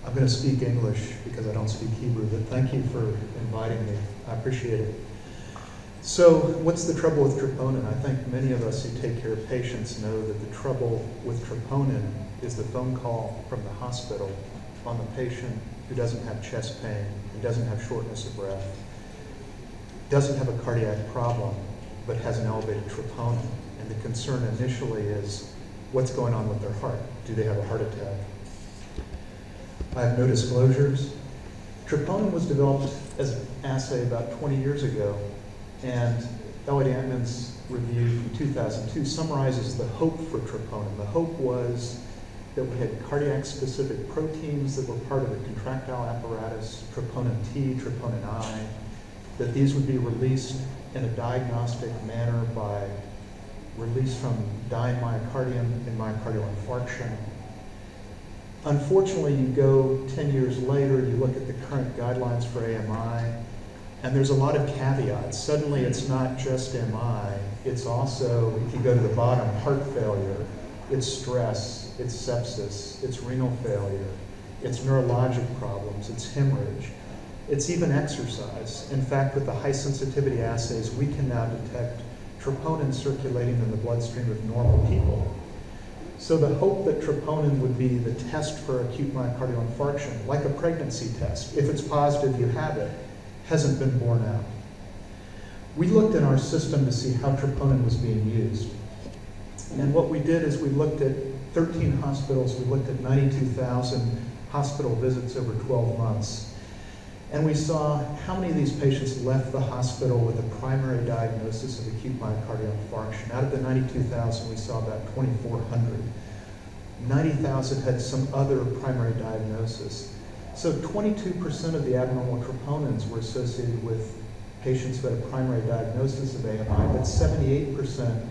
I'm going to speak English because I don't speak Hebrew, but thank you for inviting me. I appreciate it. So what's the trouble with troponin? I think many of us who take care of patients know that the trouble with troponin is the phone call from the hospital on the patient who doesn't have chest pain, who doesn't have shortness of breath, doesn't have a cardiac problem, but has an elevated troponin. And the concern initially is, what's going on with their heart? Do they have a heart attack? I have no disclosures. Troponin was developed as an assay about 20 years ago, and Elliot Antman's review from 2002 summarizes the hope for troponin. The hope was that we had cardiac-specific proteins that were part of the contractile apparatus, troponin T, troponin I, that these would be released in a diagnostic manner by release from dying myocardium in myocardial infarction. Unfortunately, you go 10 years later, you look at the current guidelines for AMI, and there's a lot of caveats. Suddenly, it's not just MI, it's also, if you go to the bottom, heart failure, it's stress, it's sepsis, it's renal failure, it's neurologic problems, it's hemorrhage, it's even exercise. In fact, with the high sensitivity assays, we can now detect troponin circulating in the bloodstream of normal people. So the hope that troponin would be the test for acute myocardial infarction, like a pregnancy test, if it's positive, you have it, hasn't been borne out. We looked in our system to see how troponin was being used. And what we did is we looked at 13 hospitals, we looked at 92,000 hospital visits over 12 months. And we saw how many of these patients left the hospital with a primary diagnosis of acute myocardial infarction. Out of the 92,000, we saw about 2,400. 90,000 had some other primary diagnosis. So 22% of the abnormal troponins were associated with patients who had a primary diagnosis of AMI, but 78%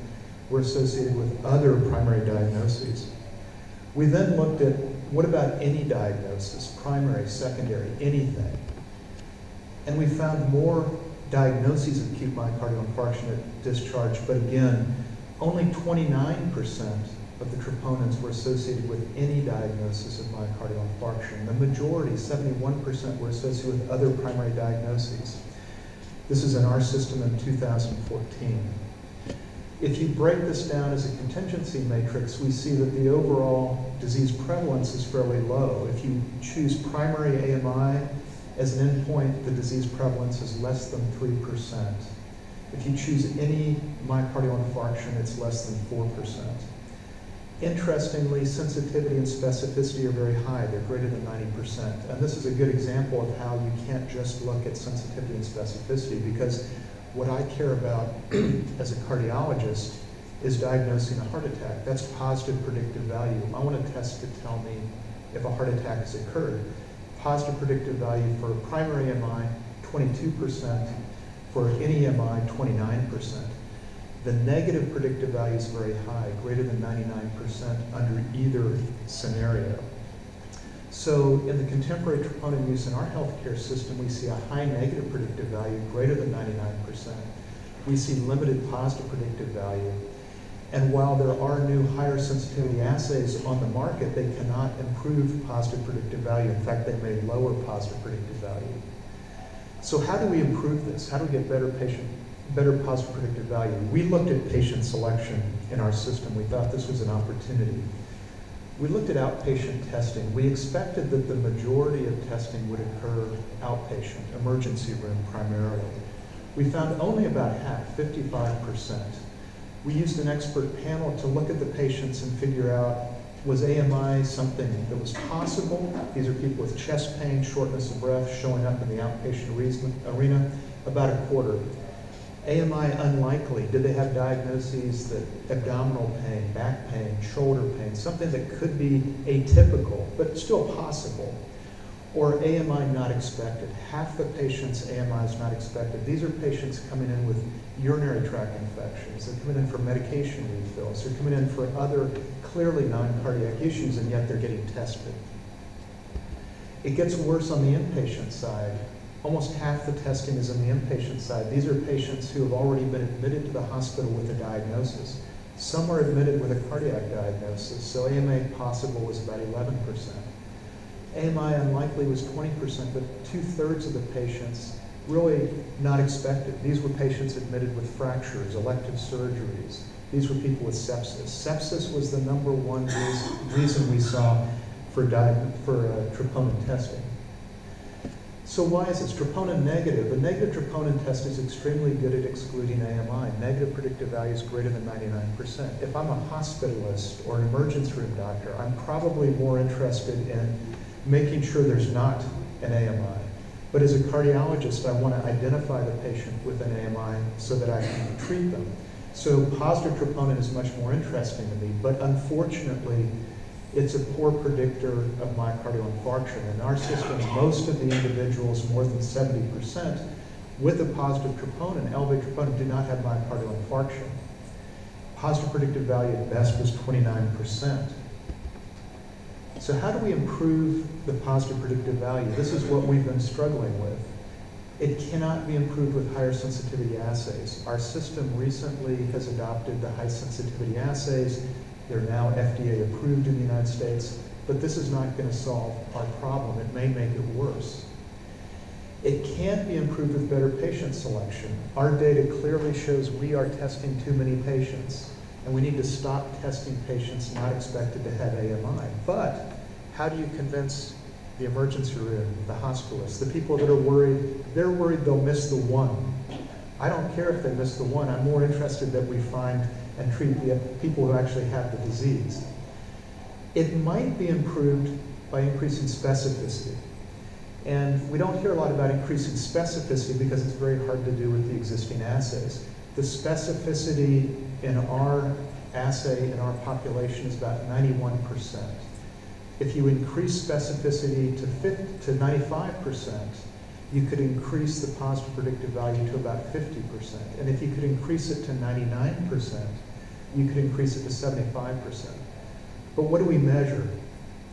were associated with other primary diagnoses. We then looked at, what about any diagnosis, primary, secondary, anything? And we found more diagnoses of acute myocardial infarction at discharge, but again, only 29% of the troponins were associated with any diagnosis of myocardial infarction. The majority, 71%, were associated with other primary diagnoses. This is in our system in 2014. If you break this down as a contingency matrix, we see that the overall disease prevalence is fairly low. If you choose primary AMI as an endpoint, the disease prevalence is less than 3%. If you choose any myocardial infarction, it's less than 4%. Interestingly, sensitivity and specificity are very high. They're greater than 90%. And this is a good example of how you can't just look at sensitivity and specificity, because what I care about as a cardiologist is diagnosing a heart attack. That's positive predictive value. I want a test to tell me if a heart attack has occurred. Positive predictive value for primary MI, 22%, for any MI, 29%. The negative predictive value is very high, greater than 99% under either scenario. So in the contemporary troponin use in our healthcare system, we see a high negative predictive value, greater than 99%. We see limited positive predictive value. And while there are new higher sensitivity assays on the market, they cannot improve positive predictive value. In fact, they may lower positive predictive value. So how do we improve this? How do we get better positive predictive value? We looked at patient selection in our system. We thought this was an opportunity. We looked at outpatient testing. We expected that the majority of testing would occur outpatient, emergency room primarily. We found only about half, 55%. We used an expert panel to look at the patients and figure out, was AMI something that was possible? These are people with chest pain, shortness of breath, showing up in the outpatient arena, about a quarter. AMI unlikely. Did they have diagnoses that abdominal pain, back pain, shoulder pain, something that could be atypical, but still possible? Or AMI not expected. Half the patients' AMI is not expected. These are patients coming in with urinary tract infections. They're coming in for medication refills. They're coming in for other clearly non-cardiac issues, and yet they're getting tested. It gets worse on the inpatient side. Almost half the testing is on the inpatient side. These are patients who have already been admitted to the hospital with a diagnosis. Some are admitted with a cardiac diagnosis, so AMA possible was about 11%. AMI unlikely was 20%, but 2/3 of the patients really not expected. These were patients admitted with fractures, elective surgeries. These were people with sepsis. Sepsis was the #1 reason we saw for troponin testing. So why is this? Troponin negative. A negative troponin test is extremely good at excluding AMI. Negative predictive value is greater than 99%. If I'm a hospitalist or an emergency room doctor, I'm probably more interested in making sure there's not an AMI. But as a cardiologist, I want to identify the patient with an AMI so that I can treat them. So positive troponin is much more interesting to me, but unfortunately, it's a poor predictor of myocardial infarction. In our system, most of the individuals, more than 70%, with a positive troponin, elevated troponin, do not have myocardial infarction. Positive predictive value at best was 29%. So how do we improve the positive predictive value? This is what we've been struggling with. It cannot be improved with higher sensitivity assays. Our system recently has adopted the high sensitivity assays. They're now FDA approved in the United States, but this is not going to solve our problem. It may make it worse. It can't be improved with better patient selection. Our data clearly shows we are testing too many patients, and we need to stop testing patients not expected to have AMI. But how do you convince the emergency room, the hospitalists, the people that are worried? They're worried they'll miss the one. I don't care if they miss the one. I'm more interested that we find and treat the people who actually have the disease. It might be improved by increasing specificity. And we don't hear a lot about increasing specificity because it's very hard to do with the existing assays. The specificity in our assay, in our population, is about 91%. If you increase specificity to 95%, you could increase the positive predictive value to about 50%. And if you could increase it to 99%, you could increase it to 75%. But what do we measure?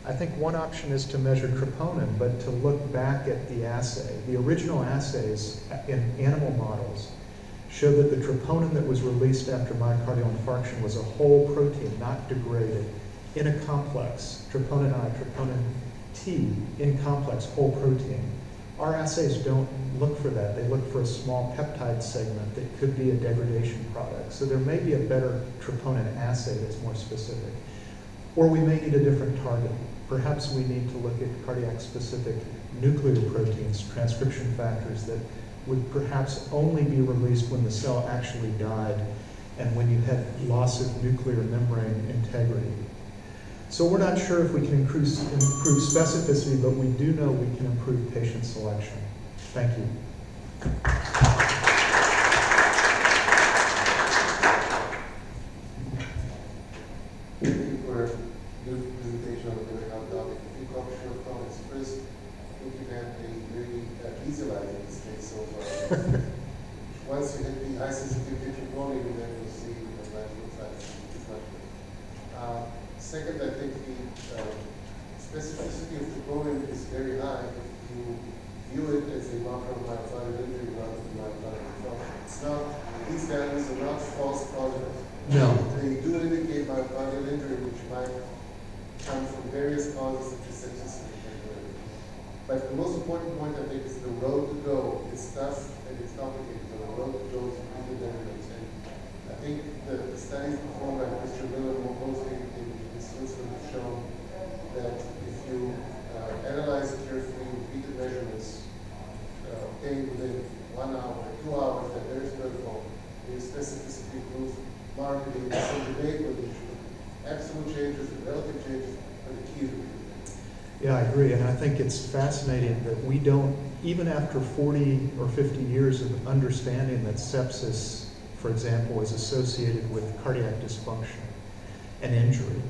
I think one option is to measure troponin, but to look back at the assay. The original assays in animal models show that the troponin that was released after myocardial infarction was a whole protein, not degraded, in a complex, troponin I, troponin T, in complex, whole protein. Our assays don't look for that. They look for a small peptide segment that could be a degradation product. So there may be a better troponin assay that's more specific. Or we may need a different target. Perhaps we need to look at cardiac-specific nuclear proteins, transcription factors that would perhaps only be released when the cell actually died and when you had loss of nuclear membrane integrity. So we're not sure if we can improve specificity, but we do know we can improve patient selection. Thank you. Thank you for the presentation on the very hot topic. A few short comments. First, I think you've had a very easy life in this case so far. Once you hit the high sensitivity troponin, then you'll see the life looks like it's much better. Second, I think the specificity of troponin is very high if you view it as a marker of myocardial injury rather than myocardial infarction. It's not, these values are not false positives. No. They do indicate myocardial injury, which might come from various causes such as sepsis and coagulation. But the most important point, I think, is the road to go. It's tough and it's complicated, but the road to go is really dangerous. And I think the studies performed by Mr. Miller more closely in Switzerland have shown that if you analyze it carefully, repeated measurements obtained within 1 hour, 2 hours, they're very critical. The specificity improves markedly. There's some debate whether you should absolute changes and relative changes are the key to it. Yeah, I agree, and I think it's fascinating that we don't, even after 40 or 50 years of understanding that sepsis, for example, is associated with cardiac dysfunction and injury,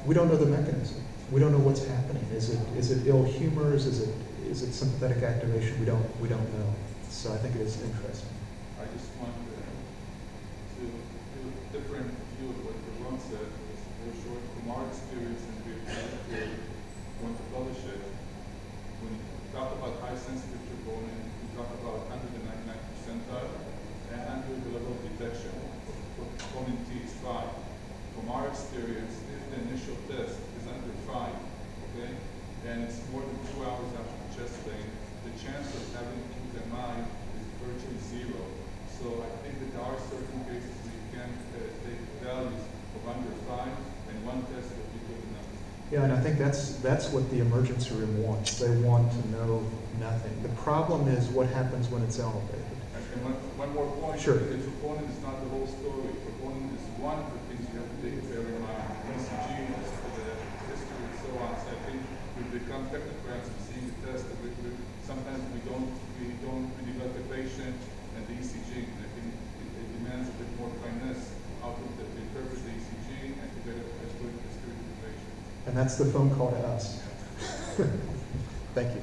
we don't know the mechanism. We don't know what's happening. Is it ill humors? Is it sympathetic activation? We don't know. So I think it is interesting. I just want to do a different view of what Ron said. It's very short. From our experience and we want to publish it, when you talk about high sensitive troponin, you talk about 199 percentile and the level of detection of troponin T is 5. From our experience, if the initial test is under 5, okay, and it's more than 2 hours after the chest pain, the chance of having acute MI is virtually zero. So I think that there are certain cases where you can take values of under 5, and one test will be good enough. Yeah, and I think that's what the emergency room wants. They want to know nothing. The problem is what happens when it's elevated. And one more point. Sure. The troponin is not the whole story. Troponin is one of the things you have to take care of in mind. ECG, the history, and so on. So I think we've become technocrats of seeing the test. Sometimes we don't really let the patient and the ECG. I think it demands a bit more finesse out of to interpret the ECG and to get a good history of the patient. And that's the phone call to us. Thank you.